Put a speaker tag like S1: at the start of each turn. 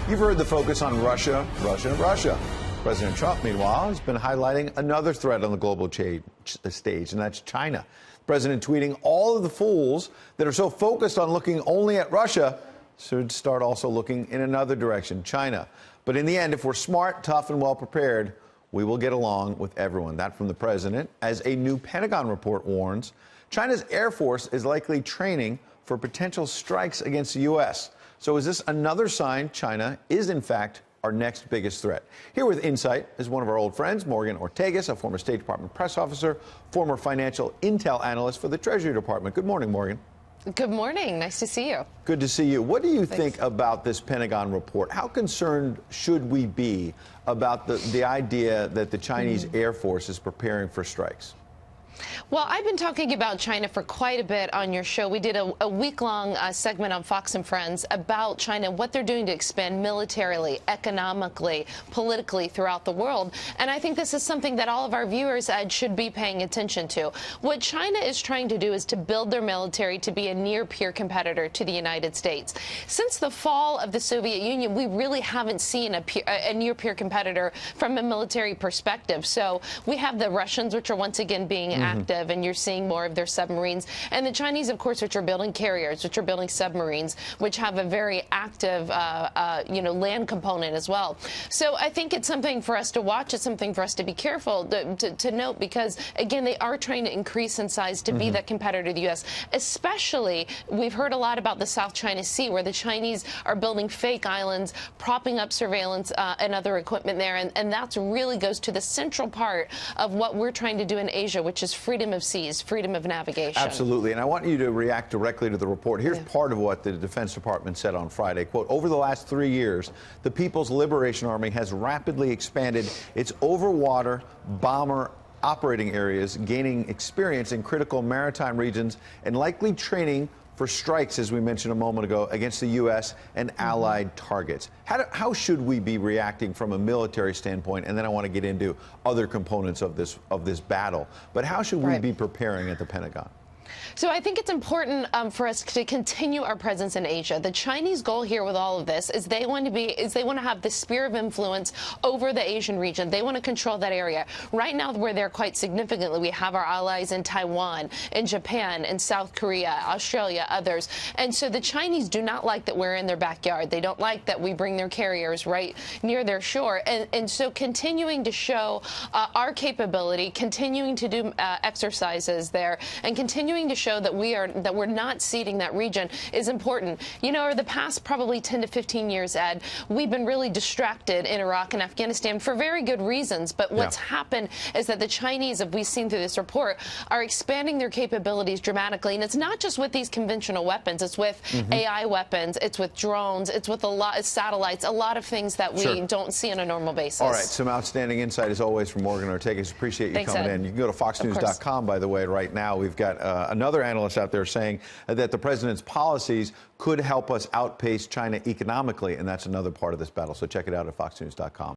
S1: You've heard the focus on Russia, Russia, Russia. President Trump, meanwhile, has been highlighting another threat on the global stage, and that's China. The president tweeting all of the fools that are so focused on looking only at Russia should start also looking in another direction, China. But in the end, if we're smart, tough, and well prepared, we will get along with everyone. That from the president, as a new Pentagon report warns, China's Air Force is likely training for potential strikes against the U.S. So is this another sign China is, in fact, our next biggest threat? Here with insight is one of our old friends, Morgan Ortagus, a former State Department press officer, former financial intel analyst for the Treasury Department. Good morning, Morgan.
S2: Good morning. Nice to see you.
S1: Good to see you. What do you think about this Pentagon report? How concerned should we be about the idea that the Chinese Air Force is preparing for strikes?
S2: Well, I've been talking about China for quite a bit on your show. We did a week-long segment on Fox and Friends about China, what they're doing to expand militarily, economically, politically throughout the world. And I think this is something that all of our viewers should be paying attention to. What China is trying to do is to build their military to be a near-peer competitor to the United States. Since the fall of the Soviet Union, we really haven't seen a near-peer competitor from a military perspective. So we have the Russians, which are once again being active, and you're seeing more of their submarines. And the Chinese, of course, which are building carriers, which are building submarines, which have a very active, land component as well. So I think it's something for us to watch. It's something for us to be careful to note, because, again, they are trying to increase in size to be that competitor to the U.S. Especially, we've heard a lot about the South China Sea, where the Chinese are building fake islands, propping up surveillance and other equipment there. And that really goes to the central part of what we're trying to do in Asia, which is freedom of seas, freedom of navigation.
S1: Absolutely. And I want you to react directly to the report. Here's part of what the Defense Department said on Friday. Quote, over the last 3 years, the People's Liberation Army has rapidly expanded its overwater bomber operating areas, gaining experience in critical maritime regions and likely training for strikes, as we mentioned a moment ago, against the U.S. and allied targets. How should we be reacting from a military standpoint? And then I want to get into other components of this battle. But how should we be preparing at the Pentagon?
S2: So I think it's important for us to continue our presence in Asia. The Chinese goal here with all of this is they want to have the sphere of influence over the Asian region. They want to control that area. Right now, we're there quite significantly. We have our allies in Taiwan, in Japan, in South Korea, Australia, others. And so the Chinese do not like that we're in their backyard. They don't like that we bring their carriers right near their shore. And so continuing to show our capability, continuing to do exercises there, and continuing to show that we're not ceding that region is important. You know, over the past probably 10 to 15 years, Ed, we've been really distracted in Iraq and Afghanistan for very good reasons. But what's happened is that the Chinese, as we've seen through this report, are expanding their capabilities dramatically. And it's not just with these conventional weapons. It's with AI weapons. It's with drones. It's with a lot of satellites, a lot of things that we don't see on a normal basis.
S1: All right. Some outstanding insight, as always, from Morgan Ortagus. Appreciate you coming in. You can go to foxnews.com, by the way, right now. We've got another analyst out there saying that the president's policies could help us outpace China economically, and that's another part of this battle. So check it out at foxnews.com.